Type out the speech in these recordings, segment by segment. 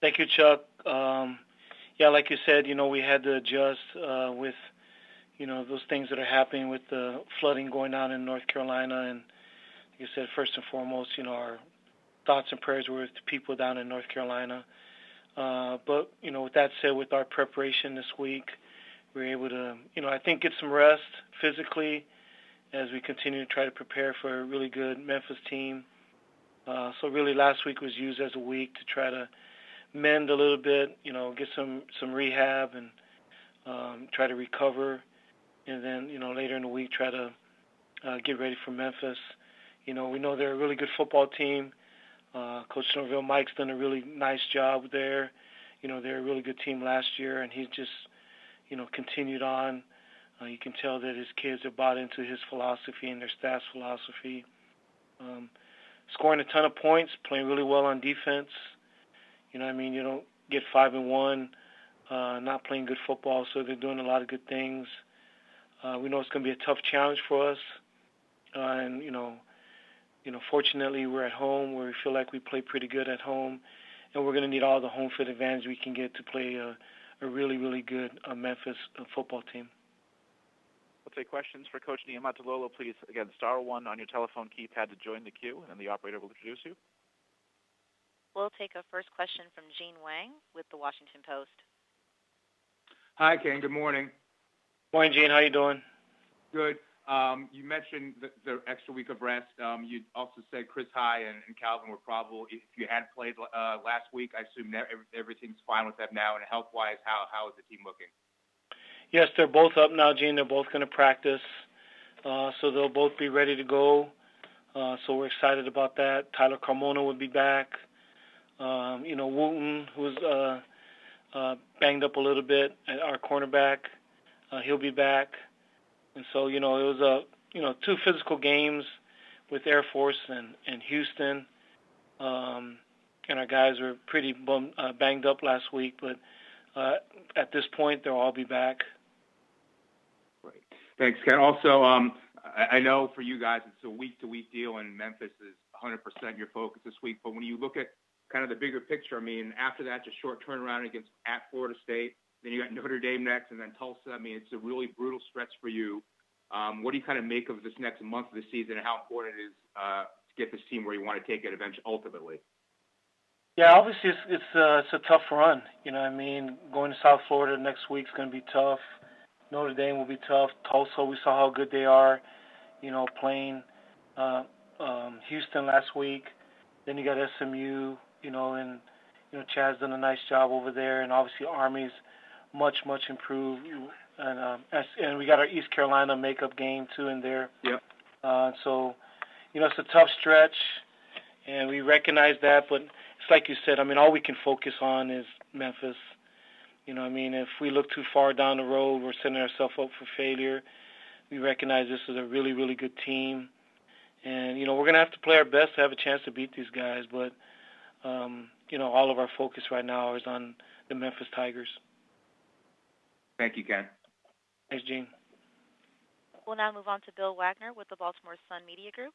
Thank you, Chuck. Yeah, like you said, we had to adjust with, those things that are happening with the flooding going on in North Carolina. And like I said, first and foremost, our thoughts and prayers were with the people down in North Carolina. But, with that said, with our preparation this week, we were able to, I think get some rest physically as we continue to try to prepare for a really good Memphis team. So really last week was used as a week to try to mend a little bit, get some rehab and try to recover. And then, later in the week try to get ready for Memphis. We know they're a really good football team. Coach Norville Mike's done a really nice job there. They're a really good team last year, and he's just, continued on. You can tell that his kids are bought into his philosophy and their staff's philosophy. Scoring a ton of points, playing really well on defense. You don't get 5-1, not playing good football, so they're doing a lot of good things. We know it's going to be a tough challenge for us, and fortunately we're at home where we feel like we play pretty good at home, and we're going to need all the home field advantage we can get to play a really, really good Memphis football team. We'll take questions for Coach Niumatalolo. Please, again, *1 on your telephone keypad to join the queue, and the operator will introduce you. We'll take a first question from Gene Wang with the Washington Post. Hi, Ken. Good morning. Morning, Gene. How you doing? Good. You mentioned the extra week of rest. You also said Chris High and Calvin were probable. If you had played last week, I assume everything's fine with them now. And health-wise, how is the team looking? Yes, they're both up now, Gene. They're both going to practice. So they'll both be ready to go. So we're excited about that. Tyler Carmona will be back. Wooten, who's banged up a little bit at our cornerback, he'll be back. And so, it was, 2 physical games with Air Force and Houston. And our guys were pretty banged up last week, but at this point, they'll all be back. Great. Thanks, Ken. Also, I know for you guys, it's a week-to-week deal, and Memphis is 100% your focus this week. But when you look at kind of the bigger picture, after that, just short turnaround at Florida State, then you got Notre Dame next, and then Tulsa. It's a really brutal stretch for you. What do you kind of make of this next month of the season, and how important it is to get this team where you want to take it eventually, ultimately? Yeah, obviously it's a tough run. Going to South Florida next week is going to be tough. Notre Dame will be tough. Tulsa, we saw how good they are, playing Houston last week. Then you got SMU, and Chad's done a nice job over there, and obviously Army's much improved, and we got our East Carolina makeup game too in there. Yep. So, it's a tough stretch, and we recognize that, but it's like you said. All we can focus on is Memphis. If we look too far down the road, we're setting ourselves up for failure. We recognize this is a really, really good team, and we're gonna have to play our best to have a chance to beat these guys. But all of our focus right now is on the Memphis Tigers. Thank you, Ken. Thanks, Gene. We'll now move on to Bill Wagner with the Baltimore Sun Media Group.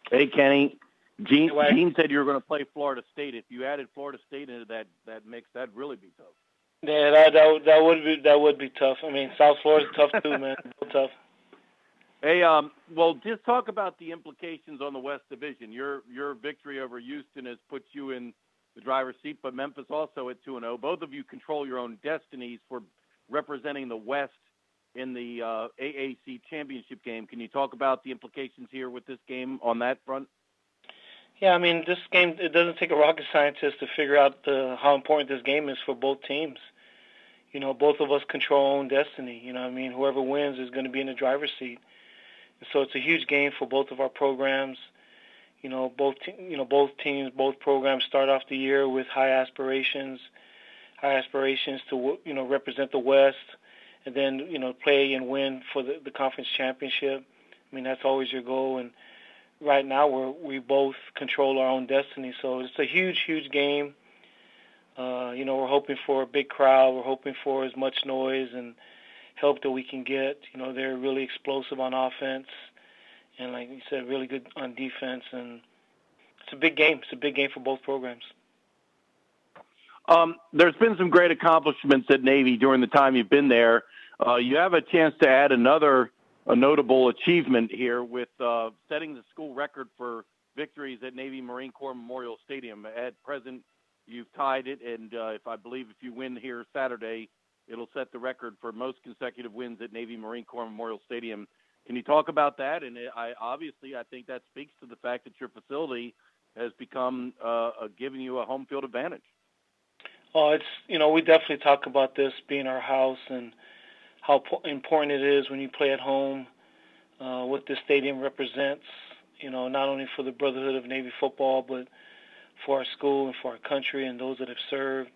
Hey, Kenny. Gene said you were going to play Florida State. If you added Florida State into that mix, that'd really be tough. Yeah, that would be tough. South Florida's tough too, man. Real tough. Hey, well, just talk about the implications on the West Division. Your victory over Houston has put you in the driver's seat, but Memphis also at 2-0. Both of you control your own destinies for representing the West in the AAC championship game. Can you talk about the implications here with this game on that front? Yeah, this game, it doesn't take a rocket scientist to figure out how important this game is for both teams. Both of us control our own destiny. Whoever wins is going to be in the driver's seat. And so it's a huge game for both of our programs. Both teams, both programs start off the year with high aspirations to represent the West, and then play and win for the conference championship. That's always your goal, and right now we both control our own destiny. So it's a huge game. We're hoping for a big crowd. We're hoping for as much noise and help that we can get. They're really explosive on offense, and like you said, really good on defense. And it's a big game. It's a big game for both programs. There's been some great accomplishments at Navy during the time you've been there. You have a chance to add a notable achievement here with setting the school record for victories at Navy Marine Corps Memorial Stadium. At present, you've tied it, and if you win here Saturday, it'll set the record for most consecutive wins at Navy Marine Corps Memorial Stadium. Can you talk about that? And I think that speaks to the fact that your facility has become giving you a home field advantage. Oh, we definitely talk about this being our house and how important it is when you play at home, what this stadium represents, not only for the Brotherhood of Navy Football, but for our school and for our country and those that have served.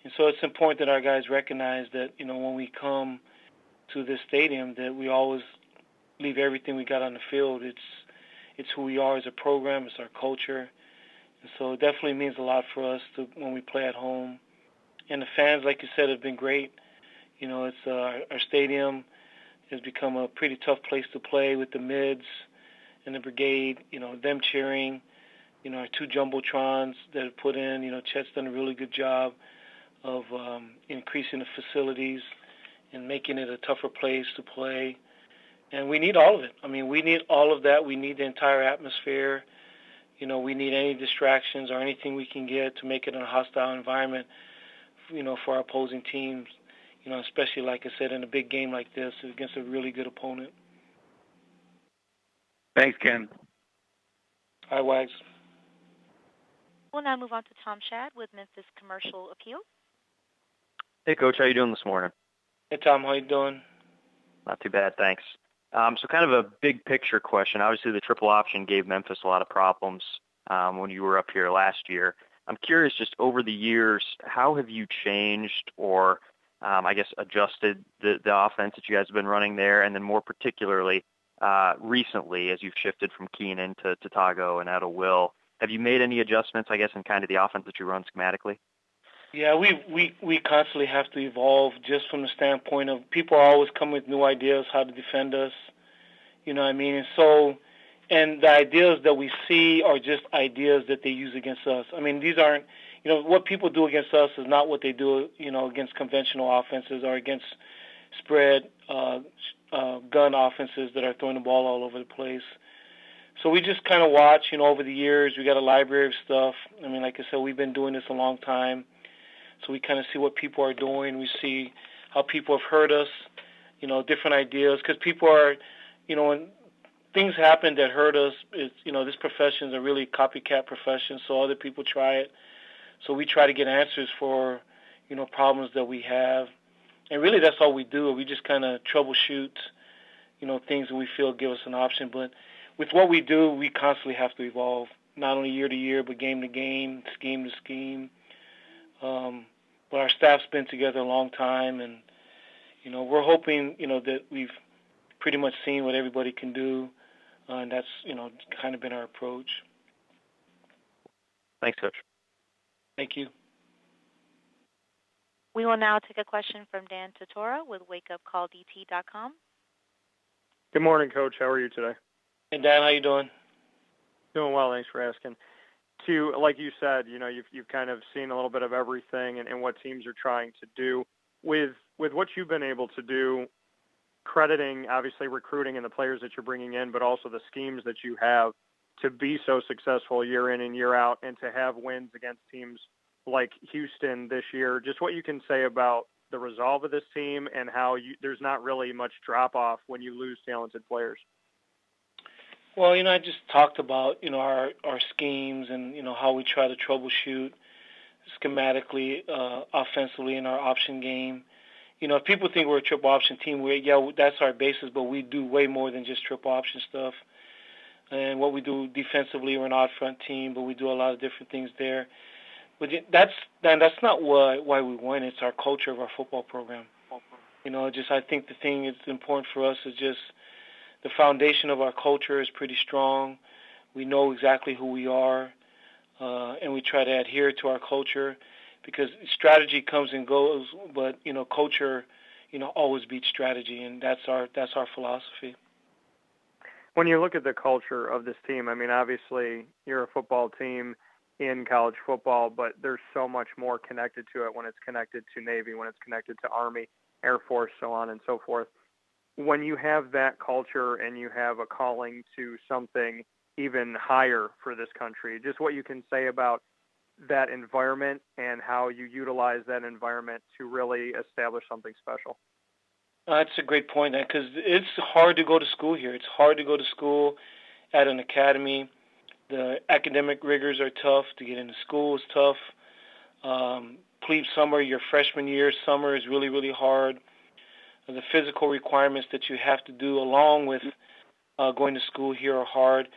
And so it's important that our guys recognize that, when we come to this stadium, that we always leave everything we got on the field. It's who we are as a program. It's our culture. And so it definitely means a lot for us when we play at home. And the fans, like you said, have been great. It's our stadium has become a pretty tough place to play with the mids and the brigade, them cheering, our two jumbotrons that have put in, Chet's done a really good job of increasing the facilities and making it a tougher place to play. And we need all of it. We need all of that. We need the entire atmosphere. We need any distractions or anything we can get to make it a hostile environment, for our opposing teams, especially, like I said, in a big game like this against a really good opponent. Thanks, Ken. All right, Wags. We'll now move on to Tom Shad with Memphis Commercial Appeal. Hey, Coach. How you doing this morning? Hey, Tom. How you doing? Not too bad, thanks. So kind of a big picture question. Obviously, the triple option gave Memphis a lot of problems when you were up here last year. I'm curious, just over the years, how have you changed or, adjusted the offense that you guys have been running there? And then more particularly, recently, as you've shifted from Keenan to Tago and out of Will, have you made any adjustments, in kind of the offense that you run schematically? Yeah, we constantly have to evolve just from the standpoint of people are always coming with new ideas how to defend us. You know what I mean? And so, and the ideas that we see are just ideas that they use against us. These aren't, what people do against us is not what they do, against conventional offenses or against spread gun offenses that are throwing the ball all over the place. So we just kind of watch, over the years. We got a library of stuff. Like I said, we've been doing this a long time. So we kind of see what people are doing. We see how people have hurt us, different ideas. Because people are, when things happen that hurt us, this profession is a really copycat profession, so other people try it. So we try to get answers for, problems that we have. And really that's all we do. We just kind of troubleshoot, things that we feel give us an option. But with what we do, we constantly have to evolve, not only year to year, but game to game, scheme to scheme. But our staff's been together a long time, and, we're hoping, that we've pretty much seen what everybody can do, and that's, kind of been our approach. Thanks, Coach. Thank you. We will now take a question from Dan Tortora with WakeUpCallDT.com. Good morning, Coach. How are you today? Hey, Dan, how you doing? Doing well. Thanks for asking. Like you said, you've kind of seen a little bit of everything and what teams are trying to do. With what you've been able to do, crediting obviously recruiting and the players that you're bringing in, but also the schemes that you have to be so successful year in and year out and to have wins against teams like Houston this year, just what you can say about the resolve of this team and how there's not really much drop-off when you lose talented players. Well, I just talked about, our schemes and, how we try to troubleshoot schematically, offensively in our option game. If people think we're a triple option team, that's our basis, but we do way more than just triple option stuff. And what we do defensively, we're an odd front team, but we do a lot of different things there. But that's not why we win. It's our culture of our football program. I think the thing that's important for us is just the foundation of our culture is pretty strong. We know exactly who we are, and we try to adhere to our culture because strategy comes and goes, but, culture, always beats strategy, and that's our philosophy. When you look at the culture of this team, obviously you're a football team. in college football, but there's so much more connected to it when it's connected to Navy, when it's connected to Army, Air Force, so on and so forth. When you have that culture and you have a calling to something even higher for this country, just what you can say about that environment and how you utilize that environment to really establish something special. That's a great point, because it's hard to go to school here. It's hard to go to school at an academy. The academic rigors are tough. To get into school is tough. Plebe summer, your freshman year, summer is really, really hard. The physical requirements that you have to do along with going to school here are hard.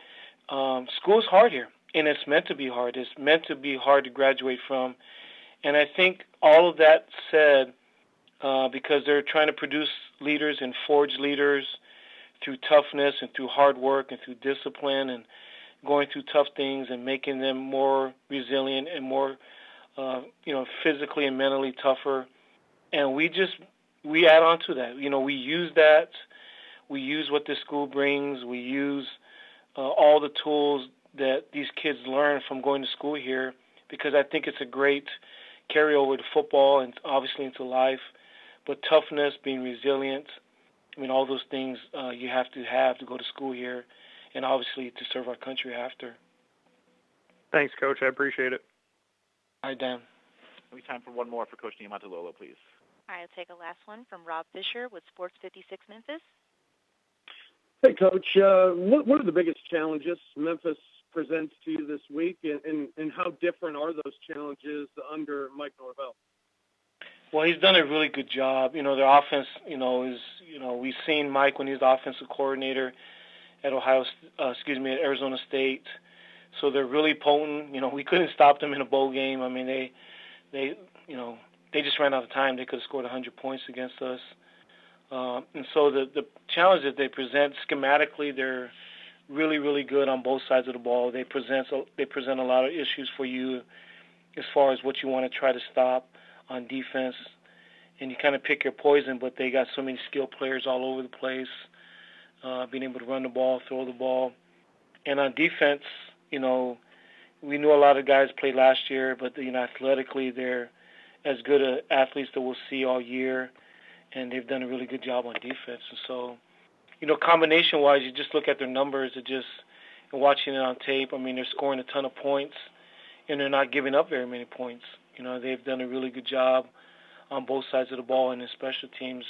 School is hard here, and it's meant to be hard. It's meant to be hard to graduate from. And I think all of that said, because they're trying to produce leaders and forge leaders through toughness and through hard work and through discipline and going through tough things and making them more resilient and more, physically and mentally tougher. And we add on to that. We use that. We use what this school brings. We use all the tools that these kids learn from going to school here, because I think it's a great carryover to football and obviously into life. But toughness, being resilient, all those things you have to go to school here and obviously to serve our country after. Thanks, Coach. I appreciate it. All right, Dan. We have time for one more for Coach Niumatalolo, please. All right, I'll take a last one from Rob Fisher with Sports 56 Memphis. Hey, Coach. What are the biggest challenges Memphis presents to you this week, and how different are those challenges under Mike Norvell? Well, he's done a really good job. Their offense, we've seen Mike when he was the offensive coordinator at at Arizona State. So they're really potent. We couldn't stop them in a bowl game. They just ran out of time. They could have scored 100 points against us. And so the challenge that they present schematically, they're really, really good on both sides of the ball. They present a lot of issues for you as far as what you want to try to stop on defense. And you kind of pick your poison, but they got so many skilled players all over the place, being able to run the ball, throw the ball. And on defense, we knew a lot of guys played last year, but athletically they're as good athletes that we'll see all year, and they've done a really good job on defense. And so, combination-wise, you just look at their numbers, and watching it on tape, they're scoring a ton of points, and they're not giving up very many points. They've done a really good job on both sides of the ball and in special teams,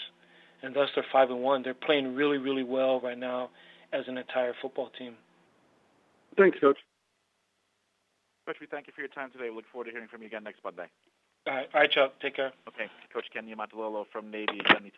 and thus they're 5-1. They're playing really, really well right now as an entire football team. Thanks, Coach. Coach, we thank you for your time today. We look forward to hearing from you again next Monday. All right, Chuck. Take care. Okay, Coach Ken Niumatalolo from Navy. Again,